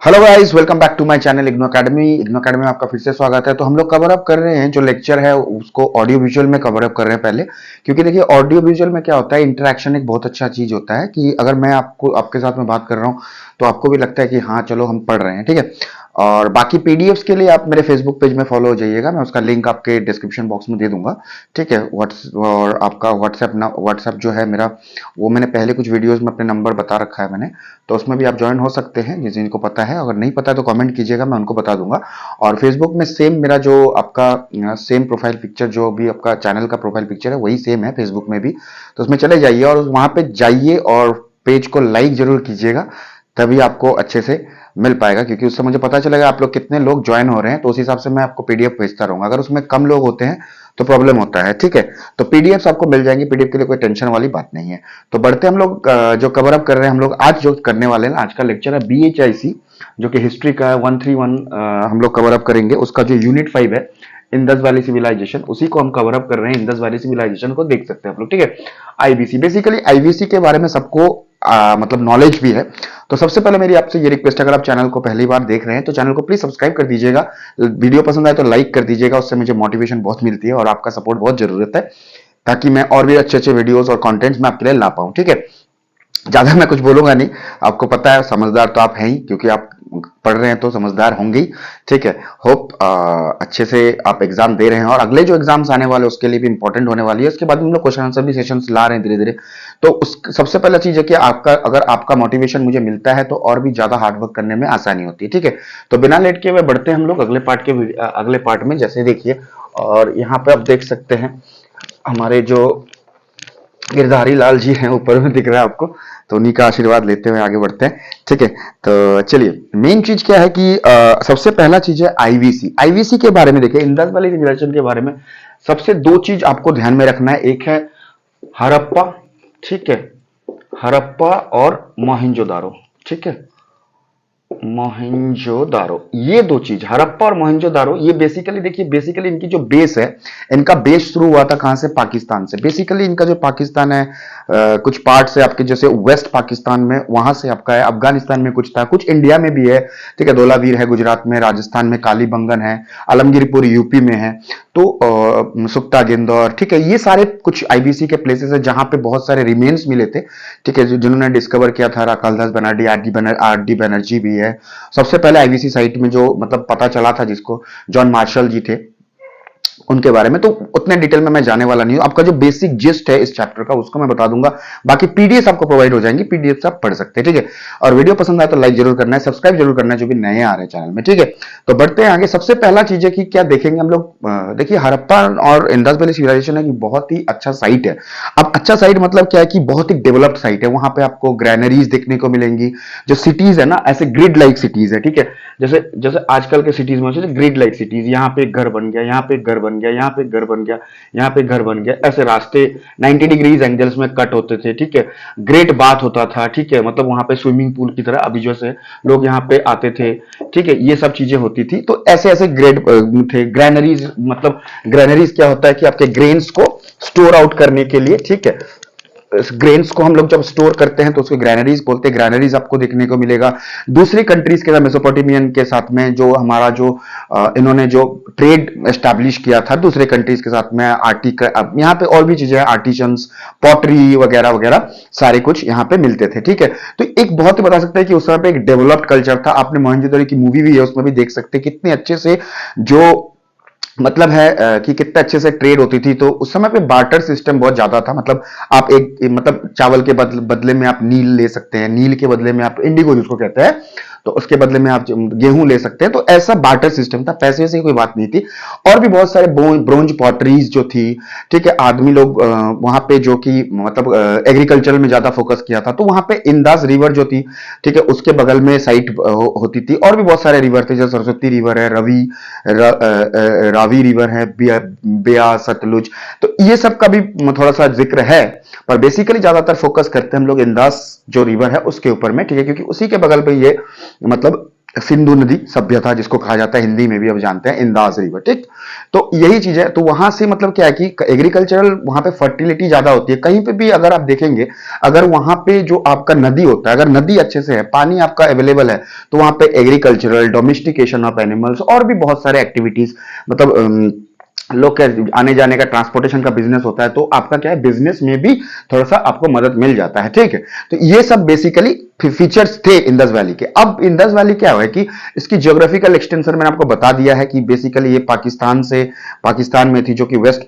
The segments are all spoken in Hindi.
Hello guys, welcome back to my channel IGNOU academy में आपका फिर से स्वागत है। तो हम लोग कवर अप कर रहे हैं जो लेक्चर है उसको ऑडियो विजुअल में कवर अप कर रहे हैं पहले, क्योंकि देखिए ऑडियो विजुअल में क्या होता है, इंटरेक्शन एक बहुत अच्छा चीज होता है कि अगर मैं आपको आपके साथ में बात कर रहा हूँ तो आपको भी लगता है कि हाँ चलो हम पढ़ रहे हैं, ठीक है। और बाकी पीडीएफ्स के लिए आप मेरे फेसबुक पेज में फॉलो हो जाइएगा, मैं उसका लिंक आपके डिस्क्रिप्शन बॉक्स में दे दूंगा, ठीक है। और आपका व्हाट्सएप जो है मेरा, वो मैंने पहले कुछ वीडियोस में अपने नंबर बता रखा है मैंने, तो उसमें भी आप ज्वाइन हो सकते हैं जिनको पता है। अगर नहीं पता है तो कमेंट कीजिएगा, मैं उनको बता दूंगा। और फेसबुक में सेम मेरा जो आपका सेम प्रोफाइल पिक्चर, जो भी आपका चैनल का प्रोफाइल पिक्चर है वही सेम है फेसबुक में भी, तो उसमें चले जाइए और वहां पे जाइए और पेज को लाइक जरूर कीजिएगा, तभी आपको अच्छे से मिल पाएगा, क्योंकि उससे मुझे पता चलेगा आप लोग कितने लोग ज्वाइन हो रहे हैं, तो उस हिसाब से मैं आपको पीडीएफ भेजता रहूंगा। अगर उसमें कम लोग होते हैं तो प्रॉब्लम होता है, ठीक है। तो पीडीएफ आपको मिल जाएंगे, पीडीएफ के लिए कोई टेंशन वाली बात नहीं है। तो बढ़ते हम लोग जो कवर अप कर रहे हैं, हम लोग आज जो करने वाले हैं, आज का लेक्चर है बीएचआईसी, जो कि हिस्ट्री का है 131, हम लोग कवर अप करेंगे। उसका जो यूनिट 5 है, इंदस वैली सिविलाइजेशन, उसी को हम कवर अप कर रहे हैं। इंदस वैली सिविलाइजेशन को देख सकते हैं आप लोग, ठीक है। आईवीसी, बेसिकली आईवीसी के बारे में सबको मतलब नॉलेज भी है। तो सबसे पहले मेरी आपसे ये रिक्वेस्ट है, अगर आप चैनल को पहली बार देख रहे हैं तो चैनल को प्लीज सब्सक्राइब कर दीजिएगा, वीडियो पसंद आए तो लाइक कर दीजिएगा, उससे मुझे मोटिवेशन बहुत मिलती है और आपका सपोर्ट बहुत जरूरत है, ताकि मैं और भी अच्छे अच्छे वीडियोस और कंटेंट्स मैं आपके लिए ला पाऊं, ठीक है। ज्यादा मैं कुछ बोलूंगा नहीं, आपको पता है समझदार तो आप हैं ही, क्योंकि आप पढ़ रहे हैं तो समझदार होंगे ही, ठीक है। होप अच्छे से आप एग्जाम दे रहे हैं, और अगले जो एग्जाम्स आने वाले उसके लिए भी इंपॉर्टेंट होने वाली है। उसके बाद हम लोग क्वेश्चन आंसर भी सेशंस ला रहे हैं धीरे धीरे। तो उस सबसे पहला चीज है कि आपका, अगर आपका मोटिवेशन मुझे मिलता है तो और भी ज्यादा हार्डवर्क करने में आसानी होती है, ठीक है। तो बिना लेट के हुए बढ़ते हैं हम लोग अगले पार्ट में। जैसे देखिए, और यहाँ पे आप देख सकते हैं हमारे जो गिरधारी लाल जी हैं, ऊपर में दिख रहा है आपको, तो उन्हीं का आशीर्वाद लेते हुए आगे बढ़ते हैं, ठीक है। तो चलिए, मेन चीज क्या है कि सबसे पहला चीज है आईवीसी। आईवीसी के बारे में देखिए, इंदस वैली सिविलाइजेशन के बारे में सबसे दो चीज आपको ध्यान में रखना है। एक है हड़प्पा, ठीक है, हड़प्पा और मोहनजोदारो, ठीक है। मोहनजोदारो, ये दो चीज, हड़प्पा और मोहनजोदारो, ये बेसिकली देखिए, बेसिकली इनकी जो बेस है, इनका बेस शुरू हुआ था कहां से? पाकिस्तान से। बेसिकली इनका जो पाकिस्तान है, कुछ पार्ट से आपके, जैसे वेस्ट पाकिस्तान में, वहां से आपका है, अफगानिस्तान में कुछ था, कुछ इंडिया में भी है, ठीक है। धौलावीर है गुजरात में, राजस्थान में कालीबंगन है, आलमगीरपुर यूपी में है, तो सुक्ता गेंदौर, ठीक है। ये सारे कुछ आईबीसी के प्लेसेस है जहां पे बहुत सारे रिमेन्स मिले थे, ठीक है। जिन्होंने डिस्कवर किया था, राखालदास बनर्जी, आर डी बनर्जी भी है। सबसे पहले आईवीसी साइट में जो मतलब पता चला था, जिसको जॉन मार्शल जी थे, उनके बारे में तो उतने डिटेल में मैं जाने वाला नहीं हूं। आपका जो बेसिक जिस्ट है इस चैप्टर का, उसको मैं बता दूंगा। बाकी पीडीएफ आपको प्रोवाइड हो जाएंगी, पीडीएफ से आप पढ़ सकते हैं, ठीक है। और वीडियो पसंद आए तो लाइक जरूर करना है, सब्सक्राइब जरूर करना है जो भी नए आ रहे हैं चैनल में, ठीक है। तो बढ़ते हैं आगे। सबसे पहला चीज है कि क्या देखेंगे हम लोग, देखिए हड़प्पा और इंदस वैली सिविलाइजेशन है कि बहुत ही अच्छा साइट है। अब अच्छा साइट मतलब क्या है कि बहुत ही डेवलप्ड साइट है। वहां पे आपको ग्रैनरीज देखने को मिलेंगी, जो सिटीज है ना, ऐसे ग्रिड लाइक सिटीज है, ठीक है। जैसे जैसे आजकल के सिटीज में ग्रिड लाइक सिटीज, यहाँ पे एक घर बन गया, यहाँ पे एक घर बन गया, यहाँ पे एक घर बन गया, यहाँ पे घर बन गया, ऐसे रास्ते 90 डिग्रीज एंगल्स में कट होते थे, ठीक है। ग्रेट बाथ होता था, ठीक है, मतलब वहां पे स्विमिंग पूल की तरह अभी जैसे लोग यहाँ पे आते थे, ठीक है। ये सब चीजें होती थी। तो ऐसे ऐसे ग्रेड थे। ग्रैनरीज मतलब, ग्रैनरीज क्या होता है कि आपके ग्रेन्स को स्टोर आउट करने के लिए, ठीक है। ग्रेन्स को हम लोग जब स्टोर करते हैं तो उसको ग्रैनरीज बोलते हैं। ग्रैनरीज आपको देखने को मिलेगा दूसरी कंट्रीज के साथ, मेसोपोटामियन के साथ में, जो हमारा जो इन्होंने जो ट्रेड एस्टैब्लिश किया था दूसरे कंट्रीज के साथ में, यहाँ पे और भी चीजें हैं, आर्टिशंस, पॉटरी वगैरह वगैरह, सारे कुछ यहाँ पे मिलते थे, ठीक है। तो एक बहुत ही बता सकते हैं कि उस समय पे एक डेवलप्ड कल्चर था। आपने मोहनजोदड़ो की मूवी भी है, उसमें भी देख सकते हैं कितने अच्छे से जो मतलब है कि कितने अच्छे से ट्रेड होती थी। तो उस समय पे बार्टर सिस्टम बहुत ज्यादा था। मतलब आप एक मतलब चावल के बदले में आप नील ले सकते हैं, नील के बदले में आप इंडिगो जिसको कहते हैं, तो उसके बदले में आप गेहूं ले सकते हैं। तो ऐसा बार्टर सिस्टम था, पैसे से कोई बात नहीं थी। और भी बहुत सारे ब्रोंज पॉटरीज जो थी, ठीक है। आदमी लोग वहां पे जो कि मतलब एग्रीकल्चर में ज्यादा फोकस किया था। तो वहां पे इंदास रिवर जो थी, ठीक है, उसके बगल में साइट होती थी। और भी बहुत सारे रिवर थे, जैसे सरस्वती रिवर है, रावी रिवर है, बिया, सतलुज। तो ये सब का भी थोड़ा सा जिक्र है, पर बेसिकली ज्यादातर फोकस करते हैं हम लोग इंदास जो रिवर है उसके ऊपर में, ठीक है, क्योंकि उसी के बगल पे ये मतलब सिंधु नदी सभ्यता जिसको कहा जाता है, हिंदी में भी अब जानते हैं इंदाज रिवर, ठीक। तो यही चीज है, तो वहां से मतलब क्या है कि एग्रीकल्चरल वहां पे फर्टिलिटी ज्यादा होती है। कहीं पे भी अगर आप देखेंगे, अगर वहां पे जो आपका नदी होता है, अगर नदी अच्छे से है, पानी आपका अवेलेबल है, तो वहां पे एग्रीकल्चरल, डोमेस्टिकेशन ऑफ एनिमल्स और भी बहुत सारे एक्टिविटीज, मतलब लोग के आने जाने का, ट्रांसपोर्टेशन का बिजनेस होता है, तो आपका क्या है, बिजनेस में भी थोड़ा सा आपको मदद मिल जाता है, ठीक है। तो ये सब बेसिकली फीचर्स थे इंडस वैली के। अब इंडस वैली क्या है कि इसकी ज्योग्राफिकल एक्सटेंशन मैंने आपको बता दिया है कि बेसिकली ये पाकिस्तान में थी, जो कि वेस्ट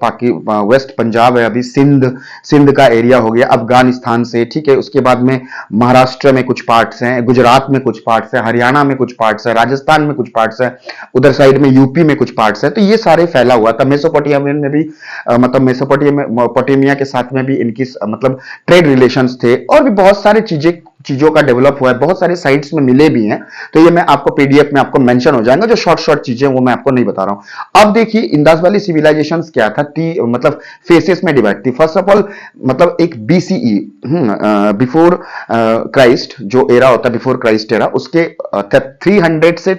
पंजाब है, अभी सिंध का एरिया हो गया, अफगानिस्तान से, ठीक है। उसके बाद में महाराष्ट्र में कुछ पार्ट्स हैं, गुजरात में कुछ पार्ट्स है, हरियाणा में कुछ पार्ट्स है, राजस्थान में कुछ पार्ट्स है, उधर साइड में यूपी में कुछ पार्ट्स है। तो ये सारे फैला हुआ था। मेसोपोटामिया में भी मतलब मेसोपोटामिया के साथ में भी इनकी मतलब ट्रेड रिलेशंस थे, और भी बहुत सारी चीजों का डेवलप हुआ है, बहुत सारे साइट्स में मिले भी हैं। तो ये मैं आपको पीडीएफ में आपको मेंशन हो जाएगा, जो शॉर्ट शॉर्ट चीजें वो मैं आपको नहीं बता रहा हूं। अब देखिए इंडस वैली सिविलाइजेशन क्या था, मतलब फेसेस में डिवाइड थी। फर्स्ट ऑफ ऑल मतलब एक बीसीई, बिफोर क्राइस्ट जो एरा होता है, बिफोर क्राइस्ट एरा, उसके 300 से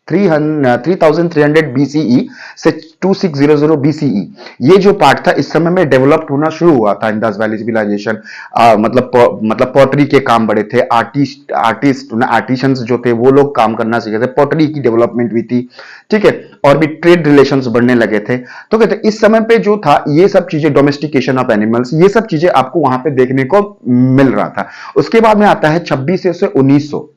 3300 बीसीई से 2600 बीसीई, ये जो पार्ट था इस समय में डेवलप्ड होना शुरू हुआ था इंडस वैली सिविलाइजेशन। मतलब पॉटरी के काम बड़े थे, आर्टिशंस जो थे वो लोग काम करना सीखे थे, पॉटरी की डेवलपमेंट हुई थी, ठीक है। और भी ट्रेड रिलेशंस बढ़ने लगे थे। तो कहते इस समय पे जो था, ये सब चीजें, डोमेस्टिकेशन ऑफ एनिमल्स, ये सब चीजें आपको वहां पे देखने को मिल रहा था। उसके बाद में आता है 2600 से 1900,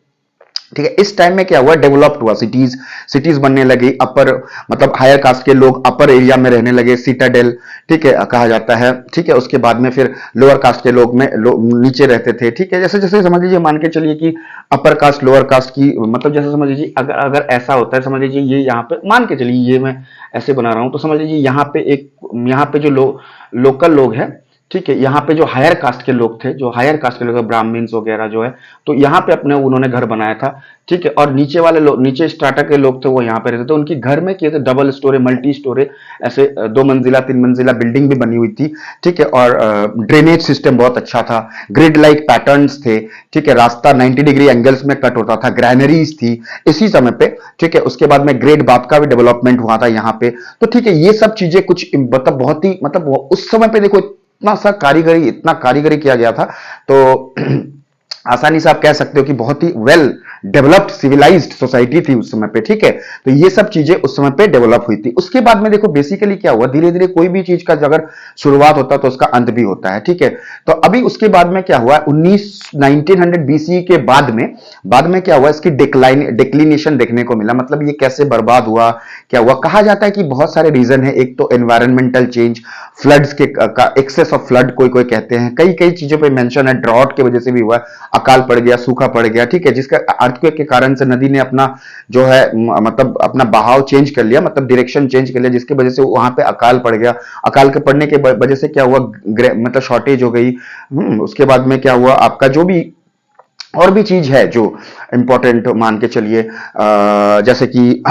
ठीक है। इस टाइम में क्या हुआ, डेवलप्ड हुआ, सिटीज बनने लगी, अपर मतलब हायर कास्ट के लोग अपर एरिया में रहने लगे, सिटाडेल, ठीक है, कहा जाता है, ठीक है। उसके बाद में फिर लोअर कास्ट के लोग नीचे रहते थे, ठीक है। जैसे जैसे समझ लीजिए, मान के चलिए कि अपर कास्ट लोअर कास्ट की, मतलब जैसे समझ लीजिए, अगर ऐसा होता है, समझ लीजिए ये यहाँ पे, मान के चलिए ये मैं ऐसे बना रहा हूं, तो समझ लीजिए यहाँ पे जो लोकल लोग हैं, ठीक है, यहाँ पे जो हायर कास्ट के लोग थे, जो हायर कास्ट के लोग, ब्राह्मण्स वगैरह जो है, तो यहाँ पे अपने उन्होंने घर बनाया था, ठीक है। और नीचे वाले लोग, नीचे स्ट्राटा के लोग थे, वो यहाँ पे रहते थे। उनके घर में किए थे डबल स्टोरी, मल्टी स्टोरी, ऐसे 2 मंजिला 3 मंजिला बिल्डिंग भी बनी हुई थी, ठीक है। और ड्रेनेज सिस्टम बहुत अच्छा था, ग्रिड लाइक पैटर्न्स थे, ठीक है। रास्ता 90 डिग्री एंगल्स में कट होता था, ग्रैनरीज थी इसी समय पे, ठीक है। उसके बाद में ग्रेट बाथ का भी डेवलपमेंट हुआ था यहाँ पे। तो ठीक है, ये सब चीजें कुछ मतलब बहुत ही, मतलब उस समय पे देखो इतना कारीगरी किया गया था। तो आसानी से आप कह सकते हो कि बहुत ही वेल डेवलप्ड सिविलाइज्ड सोसाइटी थी उस समय पे, ठीक है। तो ये सब चीजें उस समय पे डेवलप हुई थी। उसके बाद में देखो बेसिकली क्या हुआ, धीरे धीरे कोई भी चीज का अगर शुरुआत होता है तो उसका अंत भी होता है, ठीक है। तो अभी उसके बाद में क्या हुआ, 1900 बीसी के बाद में क्या हुआ, इसकी डिक्लिनेशन देखने को मिला। मतलब ये कैसे बर्बाद हुआ, क्या हुआ, कहा जाता है कि बहुत सारे रीजन है। एक तो एनवायरमेंटल चेंज, फ्लड्स के एक्सेस ऑफ फ्लड कोई कोई कहते हैं, कई कई चीजों पे मेंशन है, ड्रॉट की वजह से भी हुआ, अकाल पड़ गया, सूखा पड़ गया, ठीक है। जिसका अर्थक्वेक के कारण से नदी ने अपना जो है मतलब अपना बहाव चेंज कर लिया, मतलब डायरेक्शन चेंज कर लिया, जिसकी वजह से वहां पे अकाल पड़ गया। अकाल के पड़ने के वजह से क्या हुआ, मतलब शॉर्टेज हो गई। उसके बाद में क्या हुआ, आपका जो भी और भी चीज है जो इंपॉर्टेंट मान के चलिए, जैसे कि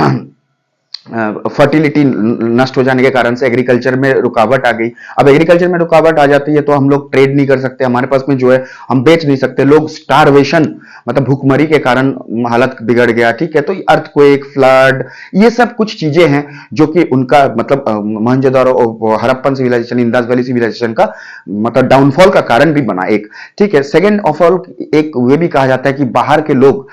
फर्टिलिटी नष्ट हो जाने के कारण से एग्रीकल्चर में रुकावट आ गई। अब एग्रीकल्चर में रुकावट आ जाती है तो हम लोग ट्रेड नहीं कर सकते, हमारे पास में जो है हम बेच नहीं सकते, लोग स्टारवेशन मतलब भूखमरी के कारण हालत बिगड़ गया, ठीक है। तो अर्थक्वेक, फ्लड, ये सब कुछ चीजें हैं जो कि उनका मतलब Mohenjodaro, Harappan civilisation, Indus valley civilisation का मतलब डाउनफॉल का कारण भी बना एक, ठीक है। सेकेंड ऑफ ऑल, एक वे भी कहा जाता है कि बाहर के लोग,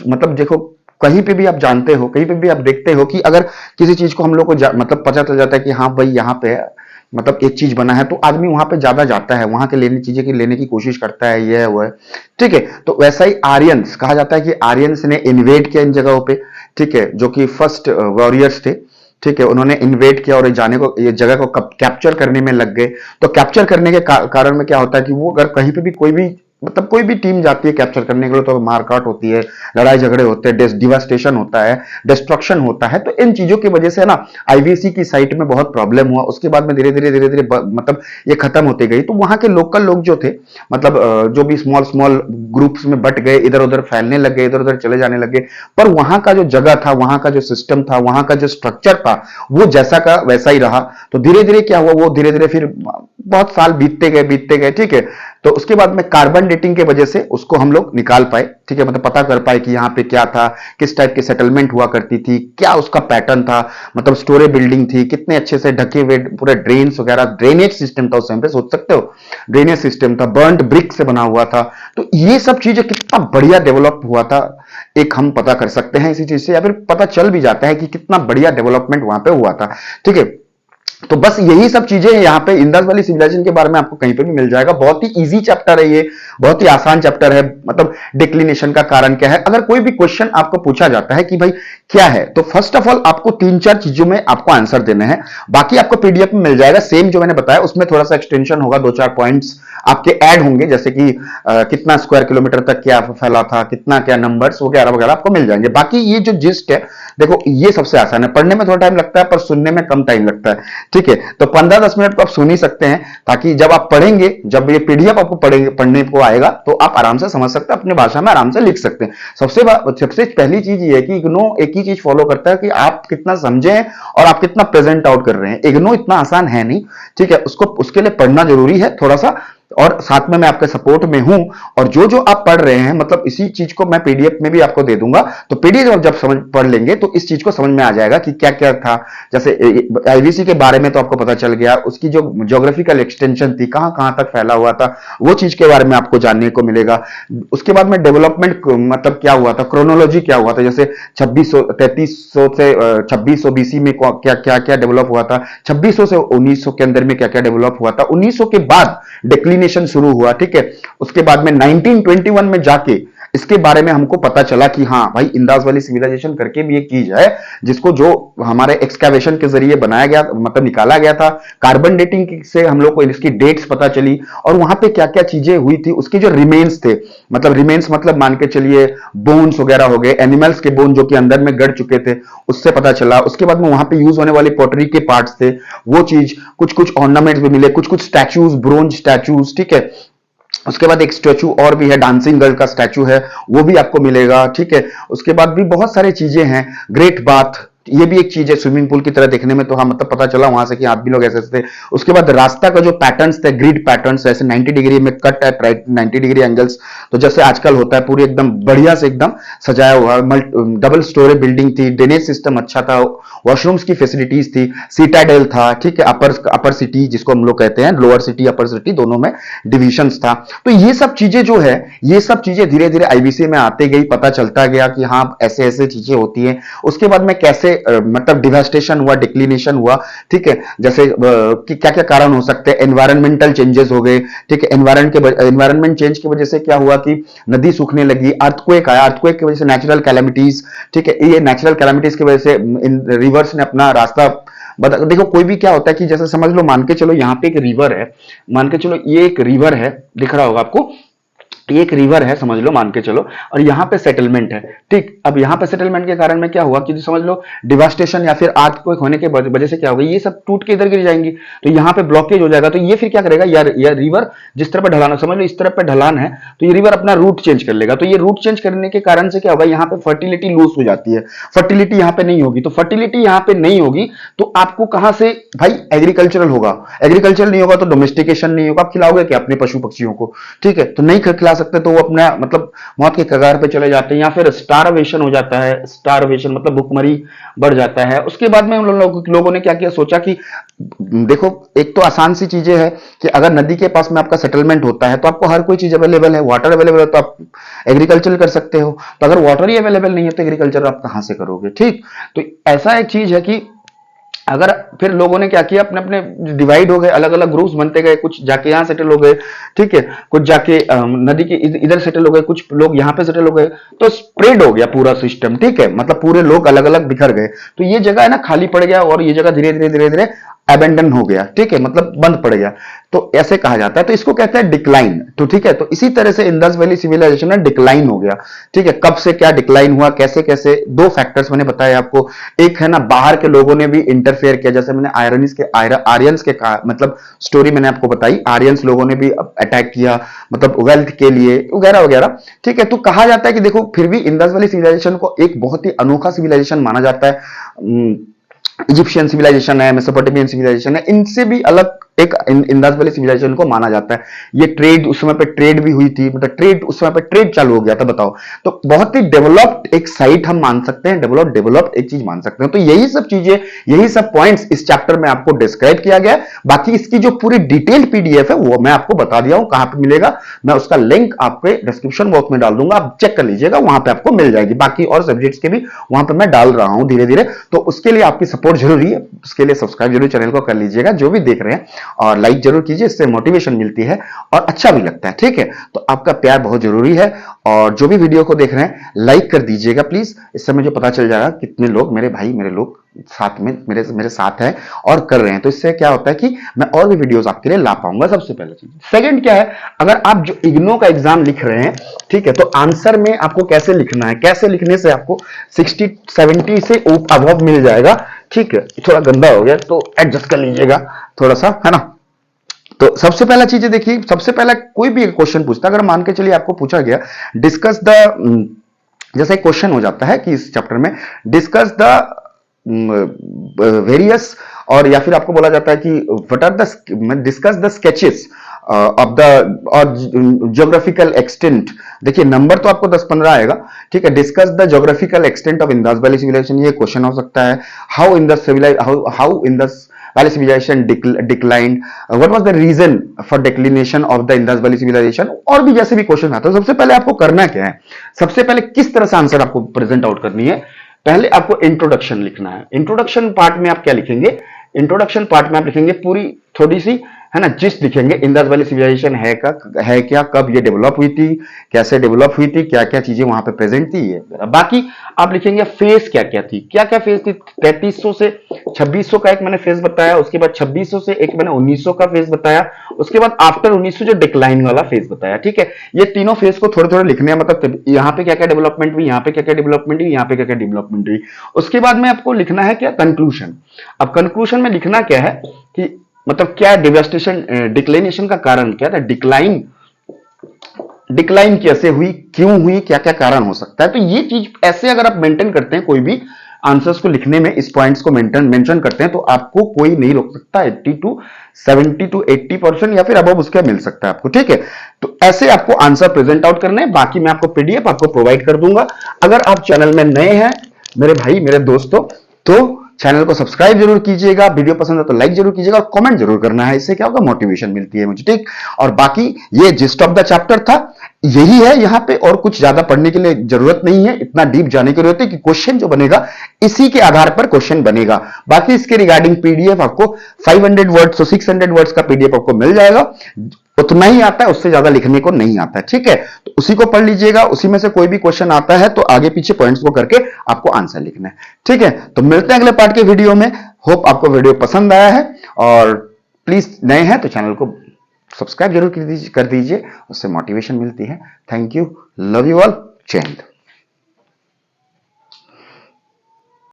मतलब देखो कहीं पे भी आप जानते हो, कहीं पे भी आप देखते हो कि अगर किसी चीज को हम लोग को मतलब पता चल जाता है कि हाँ भाई यहाँ पे मतलब एक चीज बना है, तो आदमी वहां पे ज्यादा जाता है, वहां के लेने की कोशिश करता है, ये है वो है, ठीक है। तो वैसा ही आर्यंस, कहा जाता है कि आर्यंस ने इन्वेड किया इन जगहों पे, ठीक है, जो कि फर्स्ट वॉरियर्स थे, ठीक है। उन्होंने इन्वेड किया और ये जगह को कैप्चर करने में लग गए। तो कैप्चर करने के कारण में क्या होता है कि वो अगर कहीं पे भी कोई भी टीम जाती है कैप्चर करने के लिए, तो मारकाट होती है, लड़ाई झगड़े होते हैं, डिवास्टेशन होता है, डिस्ट्रक्शन होता है। तो इन चीजों की वजह से ना आईवीसी की साइट में बहुत प्रॉब्लम हुआ। उसके बाद में धीरे धीरे मतलब ये खत्म होती गई। तो वहां के लोकल लोग जो थे, मतलब जो भी स्मॉल स्मॉल ग्रुप्स में बट गए, इधर उधर फैलने लग गए, इधर उधर चले जाने लगे। पर वहां का जो जगह था, वहां का जो सिस्टम था, वहां का जो स्ट्रक्चर था, वो जैसा का वैसा ही रहा। तो धीरे धीरे क्या हुआ, वो धीरे धीरे फिर बहुत साल बीतते गए, ठीक है। तो उसके बाद में कार्बन डेटिंग के वजह से उसको हम लोग निकाल पाए, ठीक है, मतलब पता कर पाए कि यहाँ पे क्या था, किस टाइप की सेटलमेंट हुआ करती थी, क्या उसका पैटर्न था, मतलब स्टोरेज बिल्डिंग थी, कितने अच्छे से ढके हुए पूरे ड्रेन्स वगैरह, ड्रेनेज सिस्टम था उस टाइम पे, सोच सकते हो, ड्रेनेज सिस्टम था, बर्न्ड ब्रिक से बना हुआ था। तो ये सब चीजें कितना बढ़िया डेवलप हुआ था, एक हम पता कर सकते हैं इसी चीज से, या फिर पता चल भी जाता है कि कितना बढ़िया डेवलपमेंट वहां पे हुआ था, ठीक है। तो बस यही सब चीजें यहाँ पे इंडस वैली सिविलाइजेशन के बारे में आपको कहीं पे भी मिल जाएगा। बहुत ही इजी चैप्टर है ये, बहुत ही आसान चैप्टर है। मतलब डिक्लिनेशन का कारण क्या है, अगर कोई भी क्वेश्चन आपको पूछा जाता है कि भाई क्या है, तो फर्स्ट ऑफ ऑल आपको 3-4 चीजों में आपको आंसर देने हैं। बाकी आपको पीडीएफ में मिल जाएगा, सेम जो मैंने बताया उसमें थोड़ा सा एक्सटेंशन होगा, 2-4 पॉइंट्स आपके ऐड होंगे, जैसे कि कितना स्क्वायर किलोमीटर तक क्या फैला था, कितना क्या नंबर्स वगैरह वगैरह आपको मिल जाएंगे। बाकी ये जो जिस्ट है, देखो ये सबसे आसान है, पढ़ने में थोड़ा टाइम लगता है पर सुनने में कम टाइम लगता है, ठीक है। तो 15-10 मिनट को आप सुन ही सकते हैं, ताकि जब आप पढ़ेंगे, जब ये पीडीएफ आपको पढ़ने को आएगा तो आप आराम से समझ सकते हैं, अपनी भाषा में आराम से लिख सकते हैं। सबसे पहली चीज ये है कि इग्नो एक ही चीज फॉलो करता है कि आप कितना समझे हैं और आप कितना प्रेजेंट आउट कर रहे हैं। इग्नो इतना आसान है नहीं, ठीक है, उसको उसके लिए पढ़ना जरूरी है थोड़ा सा, और साथ में मैं आपके सपोर्ट में हूं। और जो जो आप पढ़ रहे हैं, मतलब इसी चीज को मैं पीडीएफ में भी आपको दे दूंगा, तो पीडीएफ जब समझ पढ़ लेंगे तो इस चीज को समझ में आ जाएगा कि क्या क्या था। जैसे आईवीसी के बारे में तो आपको पता चल गया, उसकी जो ज्योग्राफिकल एक्सटेंशन थी, कहां कहां तक फैला हुआ था, वो चीज के बारे में आपको जानने को मिलेगा। उसके बाद में डेवलपमेंट मतलब क्या हुआ था, क्रोनोलॉजी क्या हुआ था, जैसे 3300 से 2600 बीसी में क्या क्या क्या डेवलप हुआ था, 2600 से 1900 के अंदर में क्या क्या डेवलप हुआ था, 1900 के बाद डिक्लिनेशन शुरू हुआ, ठीक है। उसके बाद में 1921 में जाके इसके बारे में हमको पता चला कि हाँ भाई, इंदास वैली सिविलाइजेशन करके भी एक चीज है, जिसको जो हमारे एक्सकैवेशन के जरिए बनाया गया, मतलब निकाला गया था। कार्बन डेटिंग से हम लोग को इसकी डेट्स पता चली, और वहां पे क्या क्या चीजें हुई थी, उसके जो रिमेन्स थे, मतलब रिमेन्स मतलब मान के चलिए बोन्स वगैरह हो गए, एनिमल्स के बोन जो कि अंदर में गड़ चुके थे, उससे पता चला। उसके बाद में वहां पे यूज होने वाली पॉटरी के पार्ट्स थे, वो चीज, कुछ कुछ ऑर्नामेंट्स भी मिले, कुछ कुछ स्टैचूज, ब्रोंज स्टैचूज, ठीक है। उसके बाद एक स्टैचू और भी है, डांसिंग गर्ल का स्टैचू है, वो भी आपको मिलेगा, ठीक है। उसके बाद भी बहुत सारी चीजें हैं। ग्रेट बाथ, ये भी एक चीज है स्विमिंग पूल की तरह देखने में, तो हाँ मतलब पता चला वहां से कि आप भी लोग ऐसे थे। उसके बाद रास्ता का जो पैटर्न्स थे, ग्रिड पैटर्न्स, ऐसे 90 डिग्री में cut at right 90 degree angles, तो जैसे आजकल होता है, पूरी एकदम बढ़िया से एकदम सजाया हुआ। डबल स्टोरी बिल्डिंग थी, ड्रेनेज सिस्टम अच्छा था, वॉशरूम्स की फैसिलिटीज थी, सीटाडेल था, ठीक है। अपर सिटी जिसको हम लोग कहते हैं, लोअर सिटी अपर सिटी दोनों में डिविजन्स था। तो ये सब चीजें जो है, ये सब चीजें धीरे धीरे आईबीसी में आते गई, पता चलता गया कि हाँ ऐसे ऐसे चीजें होती हैं। उसके बाद में कैसे मतलब डिवास्टेशन हुआ, डिक्लिनेशन हुआ, ठीक है। जैसे कि क्या क्या कारण हो सकते हैं, एनवायरमेंटल चेंजेस हो गए, ठीक है। एनवायरमेंट चेंज की वजह से क्या हुआ कि नदी सूखने लगी, अर्थक्वेक आया, अर्थक्वेक की वजह से नेचुरल कैलेमिटीज, ठीक है। ये नेचुरल कैलेमिटीज की वजह से रिवर्स ने अपना रास्ता देखो कोई भी क्या होता है कि जैसे समझ लो, मान के चलो यहाँ पे एक रिवर है, मान के चलो ये एक रिवर है, दिख रहा होगा आपको, ये एक रिवर है समझ लो, मान के चलो, और यहाँ पे सेटलमेंट है, ठीक। अब यहाँ पे सेटलमेंट के कारण में क्या हुआ कि समझ लो डिवास्टेशन या फिर अर्थक्वेक होने के वजह से क्या होगा, ये सब टूट के इधर गिर जाएंगी, तो यहाँ पे ब्लॉकेज हो जाएगा। तो ये फिर क्या करेगा यार, रिवर जिस तरह पे ढलान, समझ लो इस तरफ पे ढलान है, तो ये रिवर अपना रूट चेंज कर लेगा। तो ये रूट चेंज करने के कारण से क्या होगा, यहाँ पे फर्टिलिटी लूज हो जाती है, फर्टिलिटी यहाँ पे नहीं होगी। तो फर्टिलिटी यहाँ पे नहीं होगी तो आपको कहां से भाई एग्रीकल्चरल होगा, एग्रीकल्चर नहीं होगा तो डोमेस्टिकेशन नहीं होगा, आप खिलाओगे क्या अपने पशु पक्षियों को, ठीक है। तो नहीं खिला सकते तो वो अपना मतलब मौत के कगार पे चले जाते हैं, या फिर स्टारवेशन हो जाता है। स्टारवेशन मतलब भुखमरी बढ़ जाता है। उसके बाद में उन लोगों ने क्या किया, सोचा कि देखो एक तो आसान सी चीजें है कि अगर नदी के पास में आपका सेटलमेंट होता है तो आपको हर कोई चीज अवेलेबल है, वाटर अवेलेबल है, तो आप एग्रीकल्चर कर सकते हो। तो अगर वाटर ही अवेलेबल नहीं है तो एग्रीकल्चर आप कहां से करोगे, ठीक। तो ऐसा एक चीज है कि अगर फिर लोगों ने क्या किया, अपने अपने डिवाइड हो गए, अलग अलग ग्रुप्स बनते गए, कुछ जाके यहां सेटल हो गए, ठीक है, कुछ जाके नदी के इधर सेटल हो गए, कुछ लोग यहां पे सेटल हो गए, तो स्प्रेड हो गया पूरा सिस्टम, ठीक है। मतलब पूरे लोग अलग अलग बिखर गए, तो ये जगह है ना खाली पड़ गया, और ये जगह धीरे धीरे धीरे धीरे अबेंडन हो गया, ठीक है, मतलब बंद पड़ गया। तो ऐसे कहा जाता है, तो इसको कहते हैं डिक्लाइन। तो ठीक है, तो इसी तरह से इंडस वैली सिविलाइजेशन में डिक्लाइन हो गया, ठीक है। कब से क्या डिक्लाइन हुआ, कैसे कैसे, दो फैक्टर्स मैंने बताया आपको। एक है ना, बाहर के लोगों ने भी इंटरफेयर किया, जैसे मैंने आर्यंस के मतलब स्टोरी मैंने आपको बताई, आर्यंस लोगों ने भी अटैक किया, मतलब वेल्थ के लिए वगैरह वगैरह, ठीक है। तो कहा जाता है कि देखो फिर भी इंडस वैली सिविलाइजेशन को एक बहुत ही अनोखा सिविलाइजेशन माना जाता है। इजिप्शियन सिविलाइजेशन है, मेसोपोटामियन सिविलाइजेशन है, इनसे भी अलग एक इंडस वैली सिविलाइजेशन को माना जाता है। ये ट्रेड उस समय पे ट्रेड भी हुई थी, मतलब ट्रेड उस समय पे ट्रेड चालू हो गया था, बताओ। तो बहुत ही डेवलप्ड एक साइट हम मान सकते हैं, डेवलप्ड एक चीज मान सकते हैं। तो यही सब चीजें, यही सब पॉइंट्स इस चैप्टर में आपको डिस्क्राइब किया गया है। बाकी इसकी जो पूरी डिटेल्ड पीडीएफ है वो मैं आपको बता दिया हूं कहां पे मिलेगा। मैं उसका लिंक आपके डिस्क्रिप्शन बॉक्स में डाल दूंगा, आप चेक कर लीजिएगा, वहां पे आपको मिल जाएगी। बाकी और सब्जेक्ट्स के भी वहां पे मैं डाल रहा हूं धीरे धीरे। तो उसके लिए आपकी सपोर्ट जरूरी है, उसके लिए सब्सक्राइब जरूर चैनल को कर लीजिएगा जो भी देख रहे हैं, और लाइक जरूर कीजिए, इससे मोटिवेशन मिलती है और अच्छा भी लगता है, ठीक है। तो आपका प्यार बहुत जरूरी है, और जो भी वीडियो को देख रहे हैं लाइक कर दीजिएगा प्लीज। इससे मुझे पता चल जाएगा कितने लोग, मेरे भाई मेरे लोग साथ में मेरे साथ हैं और कर रहे हैं। तो इससे क्या होता है कि मैं और भी वीडियोस आपके लिए ला पाऊंगा, सबसे पहले चीज। सेकंड क्या है, अगर आप जो इग्नो का एग्जाम लिख रहे हैं, ठीक है, तो आंसर में आपको कैसे लिखना है, कैसे लिखने से आपको 60-70 से अबव मिल जाएगा, ठीक है। थोड़ा गंदा हो गया तो एडजस्ट कर लीजिएगा थोड़ा सा, है ना। तो सबसे पहला चीज देखिए, सबसे पहला कोई भी क्वेश्चन पूछता है, अगर मान के चलिए आपको पूछा गया डिस्कस द, जैसे एक क्वेश्चन हो जाता है कि इस चैप्टर में डिस्कस द वेरियस, और या फिर आपको बोला जाता है कि what are the, discuss the sketches of the और ज्योग्राफिकल एक्सटेंट। देखिए नंबर तो आपको 10-15 आएगा, ठीक है। Discuss the geographical extent of Indus valley civilisation, ये क्वेश्चन हो सकता है। How Indus Valley civilization declined, what was the reason for declination of the Indus Valley civilization, और भी जैसे भी क्वेश्चन आता है। सबसे पहले आपको करना क्या है, सबसे पहले किस तरह से आंसर आपको प्रेजेंट आउट करनी है, पहले आपको इंट्रोडक्शन लिखना है। इंट्रोडक्शन पार्ट में आप क्या लिखेंगे, इंट्रोडक्शन पार्ट में आप लिखेंगे पूरी थोड़ी सी, है ना, जिस्ट लिखेंगे। इंडस वैली सिविलाइजेशन है क्या, कब ये डेवलप हुई थी, कैसे डेवलप हुई थी, क्या क्या चीजें वहां पे प्रेजेंट थी, ये। बाकी आप लिखेंगे फेज क्या क्या थी, क्या क्या फेज थी। 3300 से 2600 का एक मैंने फेज बताया, उसके बाद 2600 से एक मैंने 1900 का फेज बताया, उसके बाद आफ्टर 1900 जो डिक्लाइन वाला फेज बताया, ठीक है। ये तीनों फेज को थोड़े थोड़े लिखने हैं, मतलब यहाँ पे क्या क्या डेवलपमेंट हुई, यहाँ पे क्या क्या डेवलपमेंट हुई, यहाँ पे क्या क्या डेवलपमेंट हुई। उसके बाद में आपको लिखना है क्या, कंक्लूजन। अब कंक्लूजन में लिखना क्या है कि मतलब क्या डिवास्टेशन, डिक्लाइनेशन का कारण क्या था, डिक्लाइन कैसे हुई, क्यों हुई, क्या क्या कारण हो सकता है। तो ये चीज ऐसे अगर आप मेंटेन करते हैं, कोई भी आंसर्स को लिखने में इस पॉइंट्स को मेंशन करते हैं, तो आपको कोई नहीं रोक सकता। 70 to 80% या फिर अब उसका मिल सकता है आपको, ठीक है। तो ऐसे आपको आंसर प्रेजेंट आउट करने हैं। बाकी मैं आपको पीडीएफ आपको प्रोवाइड कर दूंगा। अगर आप चैनल में नए हैं मेरे भाई मेरे दोस्तों, तो चैनल को सब्सक्राइब जरूर कीजिएगा, वीडियो पसंद है तो लाइक जरूर कीजिएगा, और कमेंट जरूर करना है, इससे क्या होगा, मोटिवेशन मिलती है मुझे, ठीक। और बाकी ये जिस्ट ऑफ द चैप्टर था, यही है। यहां पे और कुछ ज्यादा पढ़ने के लिए जरूरत नहीं है, इतना डीप जाने की जरूरत है कि क्वेश्चन जो बनेगा इसी के आधार पर क्वेश्चन बनेगा। बाकी इसके रिगार्डिंग पीडीएफ आपको 500 वर्ड्स तो 600 वर्ड्स का पीडीएफ आपको मिल जाएगा। उतना ही आता है, उससे ज्यादा लिखने को नहीं आता है, ठीक है। तो उसी को पढ़ लीजिएगा, उसी में से कोई भी क्वेश्चन आता है तो आगे पीछे पॉइंट्स को करके आपको आंसर लिखना है, ठीक है। तो मिलते हैं अगले पार्ट के वीडियो में। होप आपको वीडियो पसंद आया है, और प्लीज नए हैं तो चैनल को सब्सक्राइब जरूर कर दीजिए, उससे मोटिवेशन मिलती है। Thank you, love you all, जय हिंद।